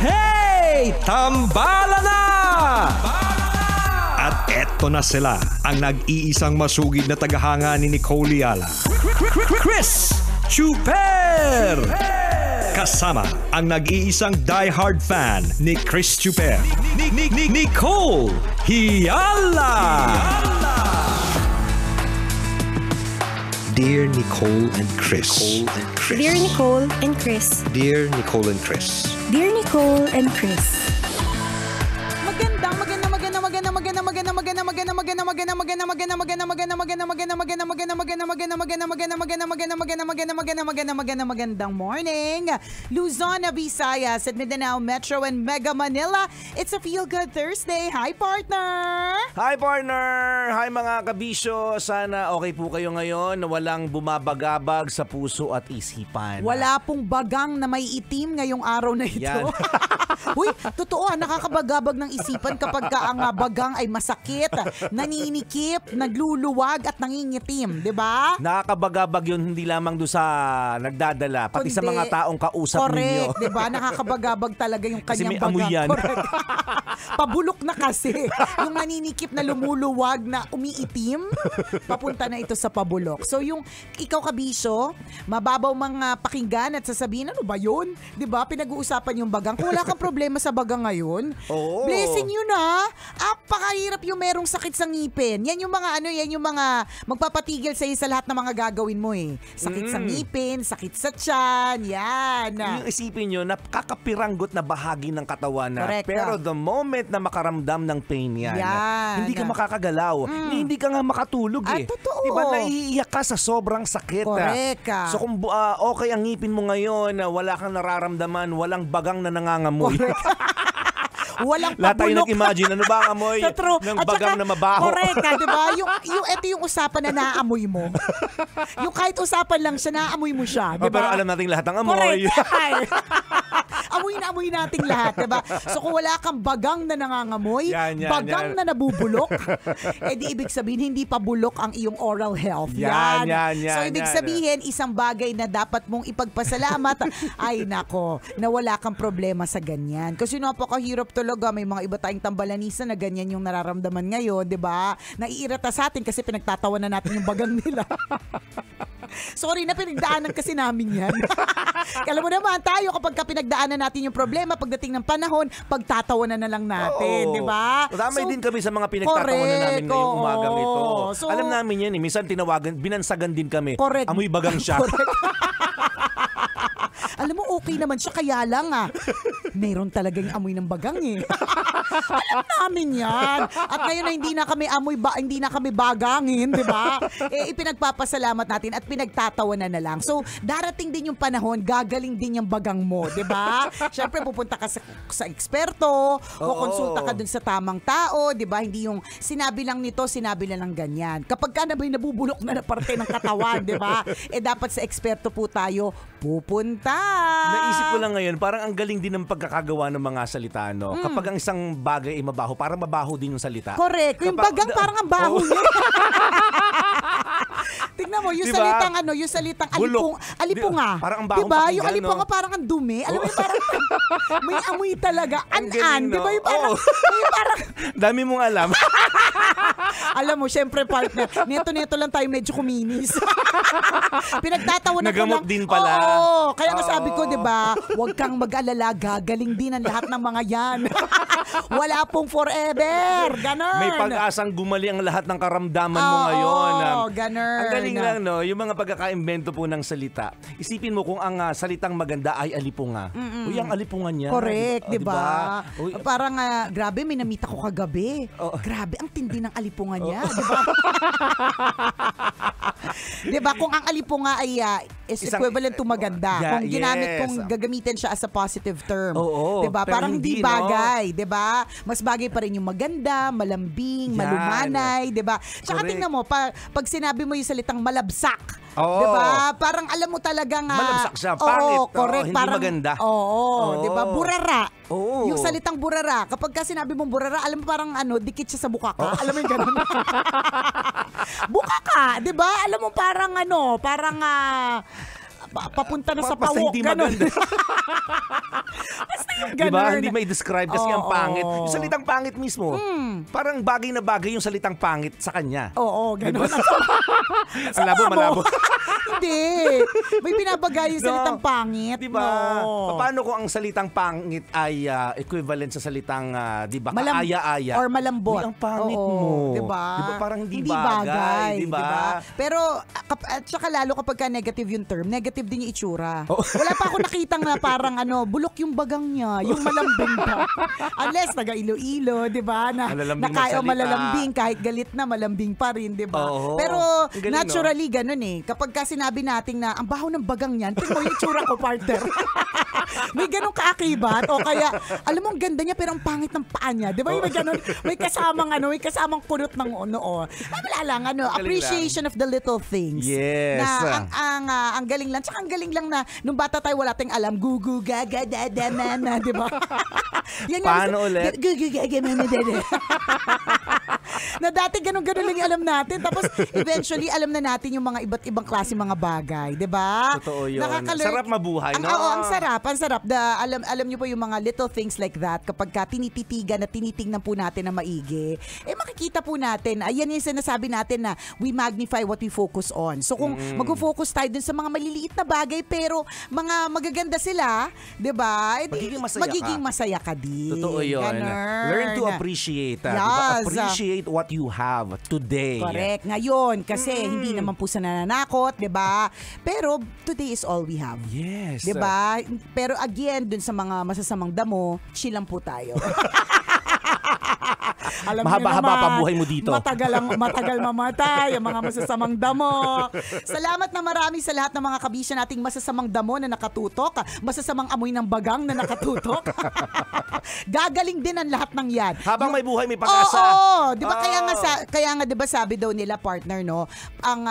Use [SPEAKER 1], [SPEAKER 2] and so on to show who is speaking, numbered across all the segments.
[SPEAKER 1] Hey! Tambala na! At eto na sila, ang nag-iisang masugid na tagahanga ni Nicole Yala. Chris Chuper! Kasama ang nag-iisang die-hard fan ni Chris Chuper. Nicole Yala! Dear Nicole and Chris.
[SPEAKER 2] Dear Nicole and Chris.
[SPEAKER 1] Dear Nicole and Chris.
[SPEAKER 2] Dear Nicole and Chris.
[SPEAKER 3] Magandang morning, Luzon, Visayas, at Mindanao Metro and Mega Manila. It's a Feel Good Thursday. Hi, partner!
[SPEAKER 4] Hi, partner! Hi, mga kabisyo. Sana okay po kayo ngayon na walang bumabagabag sa puso at isipan.
[SPEAKER 3] Wala pong bagang na may itim ngayong araw na ito.
[SPEAKER 4] Yan.
[SPEAKER 3] Uy, totoo, nakakabagabag ng isipan kapag ang bagang ay masakit, naninikip, nagluluwag at nangingitim, di ba?
[SPEAKER 4] Nakakabagabag yun hindi lamang doon sa nagdadala, pati sa mga taong kausap ninyo.
[SPEAKER 3] Correct, di ba? Nakakabagabag talaga yung kanyang
[SPEAKER 4] kasi may amoy yan.
[SPEAKER 3] Correct. Pabulok na kasi. Yung naninikip na lumuluwag na umiitim, papunta na ito sa pabulok. So yung ikaw kabisyo, mababaw mga pakinggan at sasabihin, ano ba yun? Di ba? Pinag-uusapan yung bagang. Kung wala kang problema sa bagang ngayon, blessing yun na. Apakahirap yung merong sakit sa ngipin. Yan yung mga yan yung mga magpapatigil sa sa lahat ng mga gagawin mo eh. Sakit sa ngipin, sakit sa tiyan, yan.
[SPEAKER 4] Yung isipin nyo, nakakapiranggot na bahagi ng katawan na.
[SPEAKER 3] Correct.
[SPEAKER 4] Pero the moment na makaramdam ng pain yan. Hindi ka makakagalaw. Hindi ka nga makatulog eh.
[SPEAKER 3] Totoo.
[SPEAKER 4] Diba naiiyak ka sa sobrang sakit.
[SPEAKER 3] Correct.
[SPEAKER 4] So kung okay ang ngipin mo ngayon, wala kang nararamdaman, walang bagang na nangangamoy.
[SPEAKER 3] Walang
[SPEAKER 4] lahat tayo
[SPEAKER 3] pabulok.
[SPEAKER 4] nag-imagine, ano ba ang amoy ng bagang na mabaho?
[SPEAKER 3] Correct, diba? Ito yung usapan na naaamoy mo. Yung kahit usapan lang siya, naaamoy mo siya. Diba?
[SPEAKER 4] Pero alam nating lahat ang amoy.
[SPEAKER 3] Correct. Amoy nating lahat, diba? So kung wala kang bagang na nangangamoy, bagang na nabubulok, di ibig sabihin, hindi pa bulok ang iyong oral health. Yan. So ibig sabihin, isang bagay na dapat mong ipagpasalamat, ay nako, na wala kang problema sa ganyan. Kasi napakahirap talaga, may mga iba tayong tambalanisan na ganyan yung nararamdaman ngayon, diba? Naiirata sa atin kasi pinagtatawanan natin yung bagang nila. Sorry na, pinagdaanan kasi namin yan. Alam mo naman, tayo kapag pinagdaanan natin yung problema, pagdating ng panahon, pagtatawanan na lang natin, di ba?
[SPEAKER 4] Damay din kami sa mga pinagtatawanan namin ngayong umagang ito. So, alam namin yan eh, minsan tinawagan, binansagan din kami.
[SPEAKER 3] Correct.
[SPEAKER 4] Amoy bagang siya.
[SPEAKER 3] Alam mo, okay naman siya, kaya lang mayroon talagang amoy ng bagang eh. Alam namin yan. At ngayon na hindi na kami bagangin, di ba? Ipinagpapasalamat natin at pinagtatawanan na lang. So, darating din yung panahon, gagaling din yung bagang mo, di ba? Siyempre, pupunta ka sa eksperto, kukonsulta ka dun sa tamang tao, di ba? Hindi yung sinabi lang nito, sinabi lang ganyan. Kapag ka na may nabubulok na parte ng katawan, di ba? Dapat sa eksperto po tayo pupunta.
[SPEAKER 4] Naisip ko lang ngayon, parang ang galing din ng pagkakagawa ng mga salita, no? Kapag ang isang bagay ay mabaho, parang mabaho din yung salita.
[SPEAKER 3] Correct. Yung bagang parang ang baho niya. Tingnan mo, yung salitang yung salitang alipunga.
[SPEAKER 4] Parang ang baho
[SPEAKER 3] diba?
[SPEAKER 4] pakinggan,
[SPEAKER 3] Yung alipunga parang ang dumi. Alam mo, parang may amoy talaga. An-an. Diba? Yung parang,
[SPEAKER 4] dami mong alam.
[SPEAKER 3] Alam mo, syempre partner, neto lang tayo medyo kuminis. Pinagtatawanan ko lang.
[SPEAKER 4] Nagamot din pala.
[SPEAKER 3] Kaya nga sabi ko, diba, huwag kang mag-alala, gagaling din ang lahat ng mga yan. Wala pong forever. Ganon.
[SPEAKER 4] May pag-asang gumali ang lahat ng karamdaman mo ngayon.
[SPEAKER 3] Ganon.
[SPEAKER 4] Ang galing lang, no? Yung mga pagkakaimbento po ng salita. Isipin mo kung ang salitang maganda ay alipunga. Uy, ang alipungan niya.
[SPEAKER 3] Correct, diba?
[SPEAKER 4] Uy,
[SPEAKER 3] parang, grabe, may namita ko kagabi. Grabe, ang tindi ng alipungan niya. Diba? Diba? Kung ang alipunga ay is equivalent to maganda. Kung ginamit, kung gagamitin siya as a positive term. Diba? Parang hindi bagay. Diba? Mas bagay pa rin yung maganda, malambing, malumanay. Diba? Tsaka tingnan mo, pag sinabi mo yung salitang malabsak, diba? Parang alam mo talagang
[SPEAKER 4] malabsak siya, pangit.
[SPEAKER 3] Correct.
[SPEAKER 4] Hindi
[SPEAKER 3] Parang,
[SPEAKER 4] maganda.
[SPEAKER 3] Diba? Burara. Yung
[SPEAKER 4] Oo.
[SPEAKER 3] salitang burara, kapag ka sinabi mong burara, alam mo parang ano, dikit siya sa bukaka. Alam mo yung ganun. Bukaka, di ba? Alam mo parang ano, parang papunta na sa
[SPEAKER 4] Basta
[SPEAKER 3] pawok.
[SPEAKER 4] hindi
[SPEAKER 3] Ganun.
[SPEAKER 4] maganda.
[SPEAKER 3] Basta
[SPEAKER 4] Di ba?
[SPEAKER 3] Ganun.
[SPEAKER 4] Hindi may describe kasi ang
[SPEAKER 3] Oo.
[SPEAKER 4] pangit. Yung salitang pangit mismo, parang bagay na bagay yung salitang pangit sa kanya.
[SPEAKER 3] Oo, ganun.
[SPEAKER 4] Ang labo, malabo.
[SPEAKER 3] Hindi. May binabagay yung salitang pangit.
[SPEAKER 4] Di ba?
[SPEAKER 3] No.
[SPEAKER 4] Paano kung ang salitang pangit ay equivalent sa salitang, di ba, kaaya-aya?
[SPEAKER 3] Or malambot.
[SPEAKER 4] Uy, ang pangit
[SPEAKER 3] Oo,
[SPEAKER 4] mo.
[SPEAKER 3] Diba?
[SPEAKER 4] Di ba? Parang hindi bagay. Di ba?
[SPEAKER 3] Diba? Pero, at saka lalo kapag ka negative yung term, negative din yung itsura.
[SPEAKER 4] Oh.
[SPEAKER 3] Wala pa ako nakitang na parang bulok yung bagang niya, yung malambing pa. Unless taga Iloilo, di ba?
[SPEAKER 4] Malalambing
[SPEAKER 3] Kaya
[SPEAKER 4] magsalita.
[SPEAKER 3] malalambing, kahit galit na, malambing pa rin, di ba?
[SPEAKER 4] Oo.
[SPEAKER 3] Pero,
[SPEAKER 4] Ang galing,
[SPEAKER 3] naturally, ganun eh. Kapag ka sinabi natin na, ang baho ng bagang niyan, tingnan mo yung itsura ko, partner. May ganun kaakibat, o kaya, alam mo, ang ganda niya, pero ang pangit ng paa niya. Di ba? May ganun, may kasamang kunot ng noo. Ay, wala lang, appreciation of the little things.
[SPEAKER 4] Yes.
[SPEAKER 3] Na ang galing lang. Tsaka ang galing lang na nung bata tayo wala tayong alam. Gugu gaga dada nana, di ba? Yan nga,
[SPEAKER 4] Paano ulit?
[SPEAKER 3] Gugu gaga nana dada. Na dati ganun-ganun lang yung alam natin. Tapos eventually alam na natin yung mga iba't ibang klase mga bagay, di ba?
[SPEAKER 4] Totoo yun.
[SPEAKER 3] Nakaka-learn.
[SPEAKER 4] Sarap mabuhay, no?
[SPEAKER 3] Oo, ang sarap. Alam niyo po yung mga little things like that kapag ka tinititigan at tinitingnan po natin na maigi, makikita po natin, ayan yung sinasabi natin na we magnify what we focus on. So kung mag-focus tayo dun sa mga maliliit na bagay pero mga magaganda sila, 'di ba? Magiging masaya ka din.
[SPEAKER 4] Totoo yun.
[SPEAKER 3] Ganun.
[SPEAKER 4] Learn to appreciate. Diba?
[SPEAKER 3] Yes.
[SPEAKER 4] Appreciate what you have today.
[SPEAKER 3] Correct. Ngayon, kasi hindi naman po sa nananakot, 'di ba? Pero today is all we have.
[SPEAKER 4] Yes.
[SPEAKER 3] 'Di ba? Pero again, dun sa mga masasamang damo, chill lang po tayo. Alam niyo
[SPEAKER 4] Mahaba-haba
[SPEAKER 3] naman,
[SPEAKER 4] pa buhay mo dito.
[SPEAKER 3] Matagal mamatay ang mga masasamang damo. Salamat na marami sa lahat ng mga kabisya nating masasamang damo na nakatutok, masasamang amoy ng bagang na nakatutok. Gagaling din ang lahat ng yan.
[SPEAKER 4] Habang may buhay, may pag-asa.
[SPEAKER 3] Oo, 'di ba kaya nga 'di ba sabi daw nila partner no, ang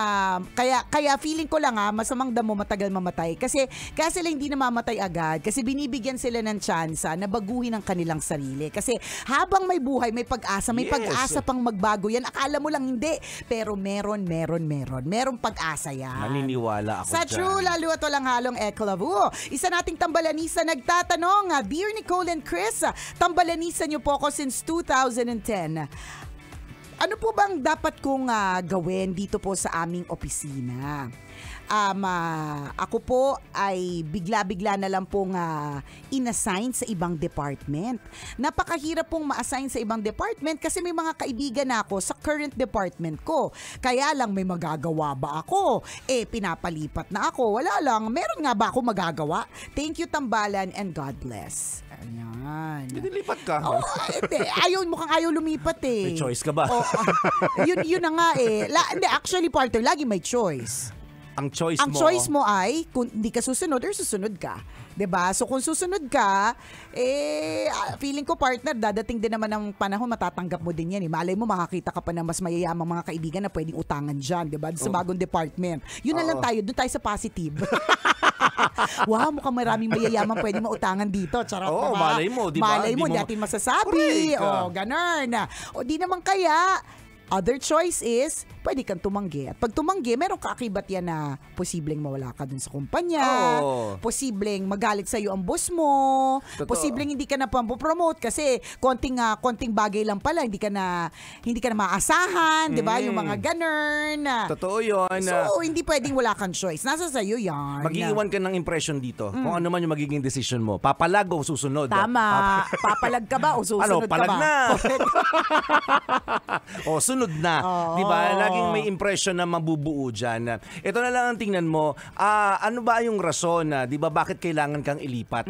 [SPEAKER 3] kaya feeling ko lang masamang damo matagal mamatay kasi sila hindi namamatay agad kasi binibigyan sila ng tsansa na baguhin ang kanilang sarili kasi habang may buhay, may pag-asa, may pag-asa pang magbago yan. Akala mo lang hindi, pero merong pag-asa yan.
[SPEAKER 4] Naniniwala ako
[SPEAKER 3] Sa
[SPEAKER 4] dyan.
[SPEAKER 3] true, lalo at walang halong eklavu. Isa nating tambalanisa nagtatanong, Dear Nicole and Chris, tambalanisa niyo po ako since 2010. Ano po bang dapat kong gawin dito po sa aming opisina? Ako po ay bigla-bigla na lang pong inassign sa ibang department. Napakahirap pong ma-assign sa ibang department kasi may mga kaibigan ako sa current department ko. Kaya lang may magagawa ba ako? Pinapalipat na ako. Wala lang. Meron nga ba ako magagawa? Thank you, Tambalan, and God bless. Ayan.
[SPEAKER 4] Nilipat ka.
[SPEAKER 3] Mukhang ayaw lumipat eh.
[SPEAKER 4] May choice ka ba?
[SPEAKER 3] Yun na nga eh. Hindi, actually, partner, lagi may choice.
[SPEAKER 4] Ang
[SPEAKER 3] choice mo ay kung hindi ka susunod or susunod ka. 'Di ba? So kung susunod ka, feeling ko partner, dadating din naman ng panahon matatanggap mo din 'yan eh. Malay mo makakita ka pa ng mas mayayamang mga kaibigan na pwedeng utangan diyan, 'di ba? Sa bagong department. Yun na lang tayo, doon tayo sa positive. Wow, mukhang maraming mayayaman pwedeng mautangan dito. Charot
[SPEAKER 4] Oo,
[SPEAKER 3] diba?
[SPEAKER 4] malay mo, di ba?
[SPEAKER 3] Malay mo,
[SPEAKER 4] Di mo-
[SPEAKER 3] di natin masasabi.
[SPEAKER 4] Correct.
[SPEAKER 3] Ganun. O di naman kaya, other choice is, pwede kang tumanggi. At pag tumanggi, meron kaakibat yan na posibleng mawala ka dun sa kumpanya,
[SPEAKER 4] Oo.
[SPEAKER 3] posibleng magalit sa'yo ang boss mo,
[SPEAKER 4] Totoo.
[SPEAKER 3] posibleng hindi ka na promote kasi konting bagay lang pala, hindi ka na maasahan, di ba? Yung mga ganun.
[SPEAKER 4] Totoo yun.
[SPEAKER 3] So, hindi pwedeng wala kang choice. Nasa sa'yo yan.
[SPEAKER 4] Mag-iiwan ka ng impression dito. Kung ano man yung magiging decision mo. Papalag o susunod.
[SPEAKER 3] Tama. Papalag ka ba o susunod ka
[SPEAKER 4] palag
[SPEAKER 3] ba?
[SPEAKER 4] na. O, sunod na.
[SPEAKER 3] Oo.
[SPEAKER 4] Di ba? Laging may impression na mabubuo dyan. Ito na lang ang tingnan mo. Ano ba yung rason? Di ba? Bakit kailangan kang ilipat?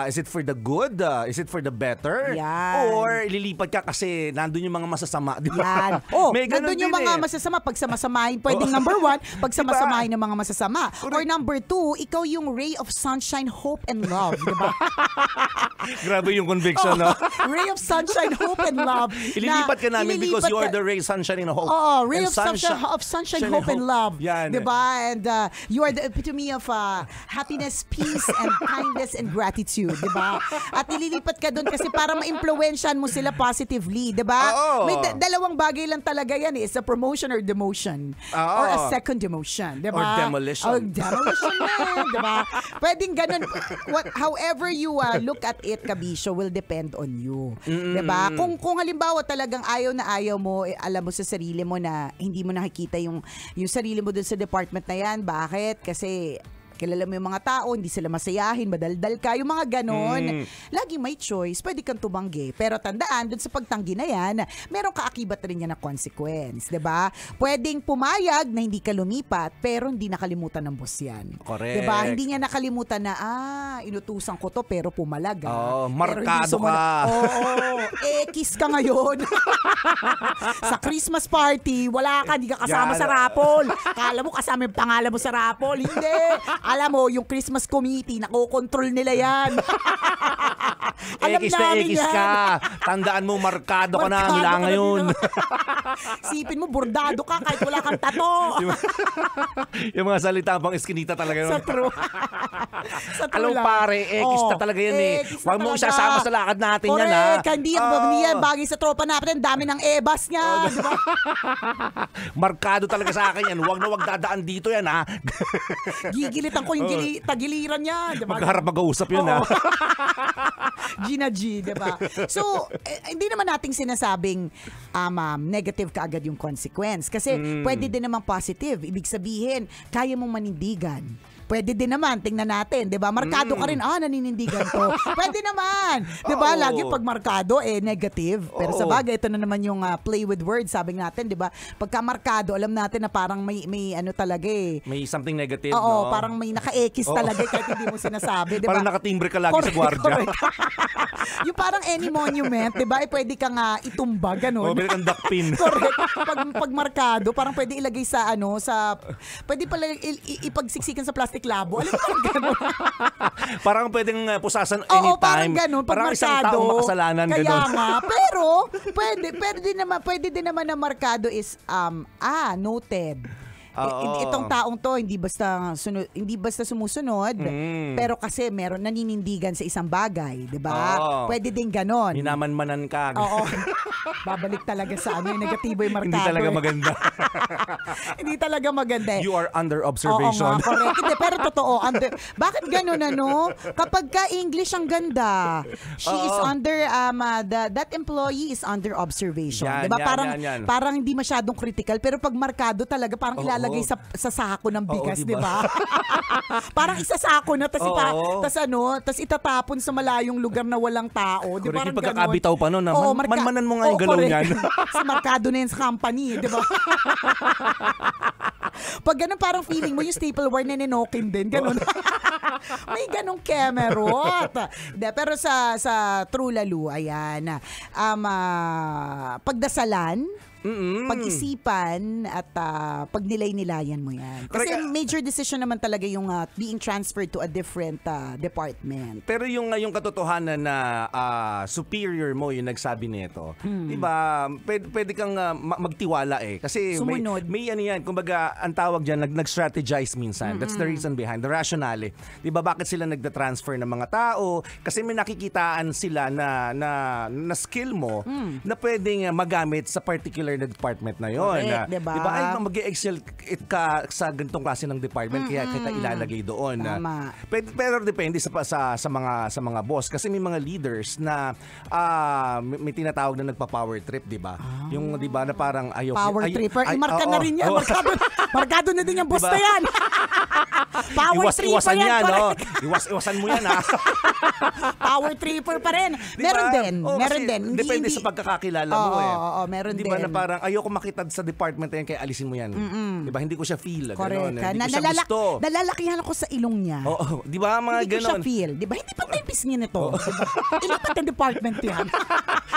[SPEAKER 4] Is it for the good? Is it for the better?
[SPEAKER 3] Yan.
[SPEAKER 4] Or ililipat ka kasi nandun yung mga masasama? Di ba?
[SPEAKER 3] Yan. Oh,
[SPEAKER 4] May ganun
[SPEAKER 3] nandun yung
[SPEAKER 4] din
[SPEAKER 3] mga
[SPEAKER 4] eh.
[SPEAKER 3] masasama. Pag samasamahin, pwedeng number 1, pag samasamahin ng mga masasama. Or number 2, ikaw yung ray of sunshine, hope, and love. Diba?
[SPEAKER 4] Grabe yung conviction, no?
[SPEAKER 3] Ray of sunshine, hope, and love.
[SPEAKER 4] Ililipat ka namin because you are the ray, sunshine, and hope.
[SPEAKER 3] Oh, ray
[SPEAKER 4] And
[SPEAKER 3] of sunshine, hope, and love.
[SPEAKER 4] Yan.
[SPEAKER 3] Diba? And you are the epitome of happiness, peace, and kindness, and gratitude. Diba? At ililipat ka doon kasi para ma-impluwensyahan mo sila positively. Diba?
[SPEAKER 4] Oo.
[SPEAKER 3] May dalawang bagay lang talaga yan. It's a promotion or demotion.
[SPEAKER 4] Oo.
[SPEAKER 3] Or a second demotion. Diba?
[SPEAKER 4] Or demolition.
[SPEAKER 3] Or demolition yan. Diba? Pwedeng ganun. However you look at it, Kabisyo, will depend on you. Diba? Kung halimbawa talagang ayaw mo, alam mo sa sarili mo na hindi mo nakikita yung sarili mo dun sa department na yan. Bakit? Kasi kilala mo yung mga tao, hindi sila masayahin, madaldal ka, yung mga ganon. Lagi may choice, pwede kang tumanggi. Pero tandaan, dun sa pagtanggi na yan, merong kaakibat rin yan na consequence, diba? Pwedeng pumayag na hindi ka lumipat, pero hindi nakalimutan ng boss yan.
[SPEAKER 4] Correct.
[SPEAKER 3] Diba? Hindi niya nakalimutan na, inutusan ko to, pero pumalag.
[SPEAKER 4] Markado ka.
[SPEAKER 3] Kiss ka ngayon. Sa Christmas party, wala ka, hindi ka kasama sa raffle. Kala mo kasama yung pangalan mo sa raffle. Hindi. Alam mo, yung Christmas committee, nakokontrol nila yan. Alam
[SPEAKER 4] Ekis na
[SPEAKER 3] namin
[SPEAKER 4] ekis
[SPEAKER 3] yan.
[SPEAKER 4] ka. Tandaan mo, markado ka na mula ngayon.
[SPEAKER 3] Sipin mo, bordado ka kahit wala kang tato.
[SPEAKER 4] Yung mga salita pang eskinita talaga.
[SPEAKER 3] Sa true. Sa true
[SPEAKER 4] Alam
[SPEAKER 3] lang.
[SPEAKER 4] pare, ekis na talaga yan eh.
[SPEAKER 3] Ekis na
[SPEAKER 4] Huwag mo
[SPEAKER 3] talaga.
[SPEAKER 4] isasama sa lakad natin yan ha.
[SPEAKER 3] Correct. Hindi yan bagay sa tropa natin. Dami ng ebas niya. Diba?
[SPEAKER 4] Markado talaga sa akin yan. Huwag na huwag dadaan dito yan ha.
[SPEAKER 3] Gigilitan ko yung tagiliran niya. Diba?
[SPEAKER 4] Magharap mag-uusap yun ha.
[SPEAKER 3] Gina G, diba? So, hindi naman nating sinasabing negative ka agad yung consequence. Kasi pwede din namang positive. Ibig sabihin, kaya mong manindigan. Pwede din naman, tingnan natin, 'di ba? Markado ka rin, naninindigan to. Pwede naman. 'Di ba? Lagi pag markado negative. Pero sa bagay ito na naman yung play with words, sabi natin, 'di ba? Pagka markado, alam natin na parang may ano talaga eh.
[SPEAKER 4] May something negative,
[SPEAKER 3] Oo,
[SPEAKER 4] no?
[SPEAKER 3] parang may naka-ekis talaga kahit hindi mo sinasabi, 'di ba?
[SPEAKER 4] Parang nakatimbre ka lagi sa gwardiya.
[SPEAKER 3] Yung parang any monument, 'di ba? Pwede kang itumba ganun.
[SPEAKER 4] Pwede kang duckpin.
[SPEAKER 3] Correct. Pag markado, parang pwede ilagay sa pwede pala ipagsiksikan sa plastic labo. Alam mo parang gano'n.
[SPEAKER 4] Parang pwedeng pusasan
[SPEAKER 3] Oo,
[SPEAKER 4] anytime.
[SPEAKER 3] parang gano'n. Pag
[SPEAKER 4] Parang isang
[SPEAKER 3] markado.
[SPEAKER 4] taong makasalanan.
[SPEAKER 3] Kaya
[SPEAKER 4] Gano'n.
[SPEAKER 3] nga. Pero, pwede din naman na markado is, noted. Itong taong to hindi basta sumusunod, pero kasi meron naninindigan sa isang bagay, 'di ba? Pwede din ganon.
[SPEAKER 4] Minamanmanan ka.
[SPEAKER 3] Oo. Babalik talaga sa yung negatibo yung markado.
[SPEAKER 4] Hindi talaga maganda.
[SPEAKER 3] Hindi talaga maganda.
[SPEAKER 4] You are under observation.
[SPEAKER 3] Oo nga, correct. Hindi, pero totoo. Bakit ganon Kapag ka English ang ganda, she is under, that employee is under observation.
[SPEAKER 4] Yan,
[SPEAKER 3] diba?
[SPEAKER 4] yan.
[SPEAKER 3] Parang hindi masyadong critical, pero pag markado talaga, parang ilalagay sa sako ng bigas,
[SPEAKER 4] diba?
[SPEAKER 3] di ba? Parang isasako na, tas itatapon sa malayong lugar na walang tao. Di ba?
[SPEAKER 4] Correct, yung pagkakabitaw pa nun. Manmanan mo nga yung galaw niyan.
[SPEAKER 3] Sa markado na yan sa company, di ba? Pag ganun, parang feeling mo yung stapleware na ninokin din. Ganun. May ganung kemerot. Pero sa True Lalo, ayan. Pagdasalan, pag-isipan at pagnilay-nilayan mo yan. Kasi major decision naman talaga yung being transferred to a different department.
[SPEAKER 4] Pero yung katotohanan na superior mo yung nagsabi nito, di ba, pwede kang magtiwala eh. Kasi may ano yan, kumbaga, ang tawag dyan, nag-strategize minsan. That's the reason behind, the rationale. Di ba, bakit sila nagda-transfer ng mga tao? Kasi may nakikitaan sila na skill mo na pwedeng magamit sa particular na department na yon.
[SPEAKER 3] Diba?
[SPEAKER 4] Diba? Ay, mag-excel ka sa ganitong klase ng department kaya kita ilalagay doon.
[SPEAKER 3] Tama.
[SPEAKER 4] Pero depende sa mga boss kasi may mga leaders na may tinatawag na nagpa-power trip, 'di ba? Yung 'di ba na parang
[SPEAKER 3] power tripper, marka na rin yan. Markado na din yung boss na yan. Power tripper yan.
[SPEAKER 4] Iwasan mo yan ha.
[SPEAKER 3] Power tripper pa rin.
[SPEAKER 4] Diba?
[SPEAKER 3] Meron din.
[SPEAKER 4] Depende sa pagkakakilala mo eh.
[SPEAKER 3] Oo, meron din.
[SPEAKER 4] Di ba na parang ayoko makita sa department na yan kaya alisin mo yan. Di ba? Hindi ko siya feel.
[SPEAKER 3] Correct.
[SPEAKER 4] Hindi ko siya gusto.
[SPEAKER 3] Nalalakihan ako sa ilong niya.
[SPEAKER 4] Oo. Di ba? Mga
[SPEAKER 3] hindi
[SPEAKER 4] ganon.
[SPEAKER 3] Hindi ko siya feel. Di ba? Hindi pa tempis niya nito. Diba? Ilipat ang department yan.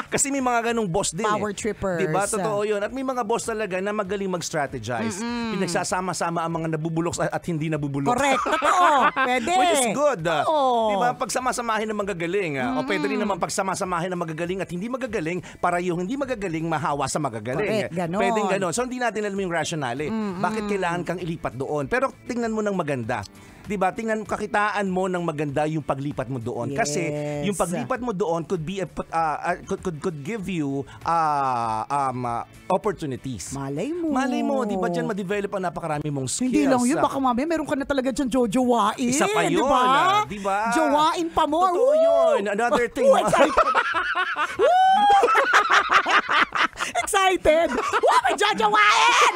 [SPEAKER 4] Kasi may mga ganong boss din.
[SPEAKER 3] Power trippers.
[SPEAKER 4] Diba? Totoo yun. At may mga boss talaga na magaling mag-strategize. Pinagsasama-sama ang mga nabubulok at hindi nabubulok.
[SPEAKER 3] Correct. Totoo. Pwede.
[SPEAKER 4] Which is good.
[SPEAKER 3] Oo.
[SPEAKER 4] Diba? Pagsama-samahin ng magagaling. O pwede rin naman pagsama-samahin ng magagaling at hindi magagaling para yung hindi magagaling mahawa sa magagaling.
[SPEAKER 3] Correct. Ganon.
[SPEAKER 4] Pwedeng ganon. So hindi natin alam yung rationale. Bakit kailangan kang ilipat doon? Pero tingnan mo ng maganda. Diba? Tingnan, kakitaan mo ng maganda yung paglipat mo doon.
[SPEAKER 3] Yes.
[SPEAKER 4] Kasi yung paglipat mo doon could be could give you opportunities.
[SPEAKER 3] Malay mo.
[SPEAKER 4] Malay mo, di ba dyan ma-develop ang napakarami mong skills.
[SPEAKER 3] Hindi lang yun, baka mamaya meron ka na talaga dyan jojowain.
[SPEAKER 4] Isa pa yun, diba?
[SPEAKER 3] Jowain pa mo.
[SPEAKER 4] Totoo yun. Another thing.
[SPEAKER 3] Excited. May jojowain!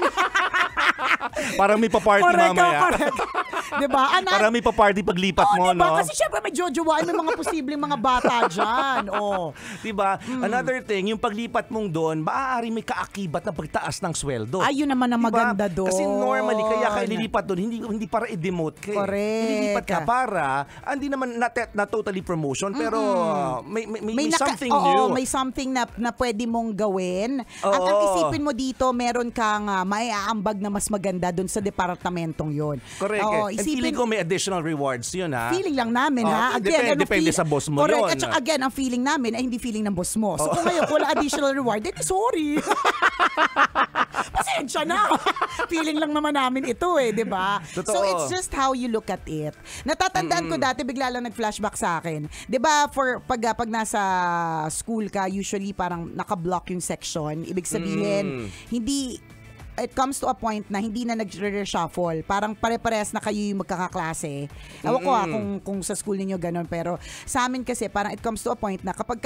[SPEAKER 4] Parang may pa-party mamaya.
[SPEAKER 3] Correct. Diba?
[SPEAKER 4] Parang may pa-party paglipat mo,
[SPEAKER 3] diba?
[SPEAKER 4] no?
[SPEAKER 3] Kasi syempre may jojowain, may mga posibleng mga bata dyan.
[SPEAKER 4] Diba? Another thing, yung paglipat mong doon, maaari may kaakibat na pagtaas ng sweldo.
[SPEAKER 3] Ayun naman ang maganda doon.
[SPEAKER 4] Kasi normally, kaya ka ililipat doon, hindi para i-demote ka.
[SPEAKER 3] Correct.
[SPEAKER 4] Ililipat ka para, hindi naman na totally promotion, pero may something new.
[SPEAKER 3] May something na pwede mong gawin. At ang isipin mo dito, meron kang maiaambag na mas maganda doon sa departamentong yon.
[SPEAKER 4] Correct. And feeling ko may additional rewards yun, ha?
[SPEAKER 3] Feeling lang namin, ha?
[SPEAKER 4] Again, depende sa boss mo
[SPEAKER 3] correct.
[SPEAKER 4] yun.
[SPEAKER 3] At saka again, ang feeling namin ay hindi feeling ng boss mo. So kung ngayon wala additional reward, then sorry. Pasensya na. Feeling lang naman namin ito di ba? So it's just how you look at it. Natatandaan ko dati, bigla lang nag-flashback sa akin. Di ba, pag nasa school ka, usually parang naka-block yung section. Ibig sabihin, it comes to a point na hindi na nag-reshuffle. Parang pare-parehas na kayo yung magkakaklase. Ewan ko kung sa school ninyo ganun. Pero sa amin kasi, parang it comes to a point na kapag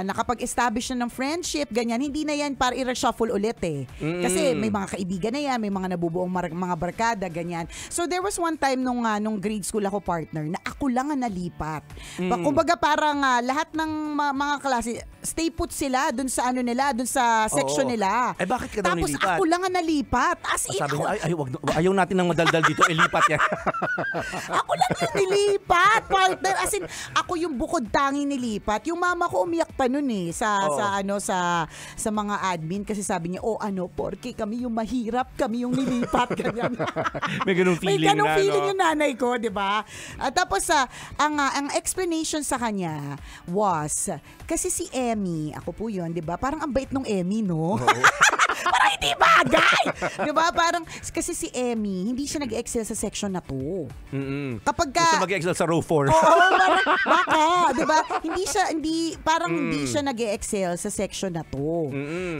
[SPEAKER 3] nakapag-establish na ng friendship, ganyan, hindi na yan para i-reshuffle ulit Kasi may mga kaibigan na yan, may mga nabubuong mga barkada, ganyan. So there was one time nung grade school ako partner, na ako lang ang nalipat. Kumbaga parang lahat ng mga klase, stay put sila dun sa nila, dun sa section nila.
[SPEAKER 4] Bakit ka daw nilipat?
[SPEAKER 3] Tapos ako lang ang nalipat.
[SPEAKER 4] Sabi niya, ayaw natin ng madaldal dito, lipat yan.
[SPEAKER 3] Ako lang ang nilipat, partner. As in, ako yung bukod tangi nilipat. Yung mama ko umiyak pa nun sa mga admin kasi sabi niya, porque kami yung mahirap, kami yung nilipat. Ganyan.
[SPEAKER 4] May ganung feeling
[SPEAKER 3] yung nanay ko, di ba? Tapos, ang explanation sa kanya was, kasi si Emmy, ako po yun, di ba? Parang ang bait nung Emmy, no? Parang hindi bagay! Diba? Parang, kasi si Emmy, hindi siya nag-excel sa section na to. Kapag ka...
[SPEAKER 4] Gusto mag-excel sa row 4.
[SPEAKER 3] Parang, baka, diba? Hindi siya nag-excel sa section na to.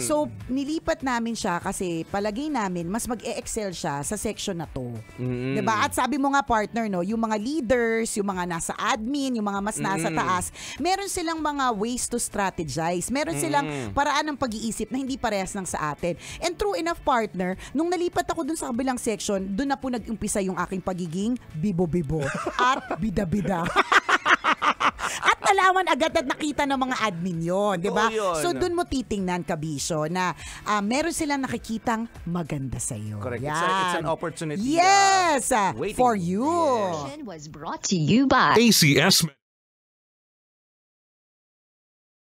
[SPEAKER 3] So, nilipat namin siya kasi palagay namin, mas mag-excel siya sa section na to. Diba? At sabi mo nga, partner, no, yung mga leaders, yung mga nasa admin, yung mga mas nasa taas, meron silang mga ways to strategize. Meron silang paraan ng pag-iisip na hindi parehas ng sa atin. And true enough, partner, nung nalipat ako dun sa kabilang section, dun na po nag-umpisa yung aking pagiging bibo-bibo at bida-bida. At nalaman agad at nakita ng mga admin yon, di ba? So dun mo titingnan, Kabisyo, na meron silang nakikitang maganda sa'yo.
[SPEAKER 4] Correct. It's an opportunity.
[SPEAKER 3] Yes! For you.
[SPEAKER 5] Was brought to you by
[SPEAKER 1] ACS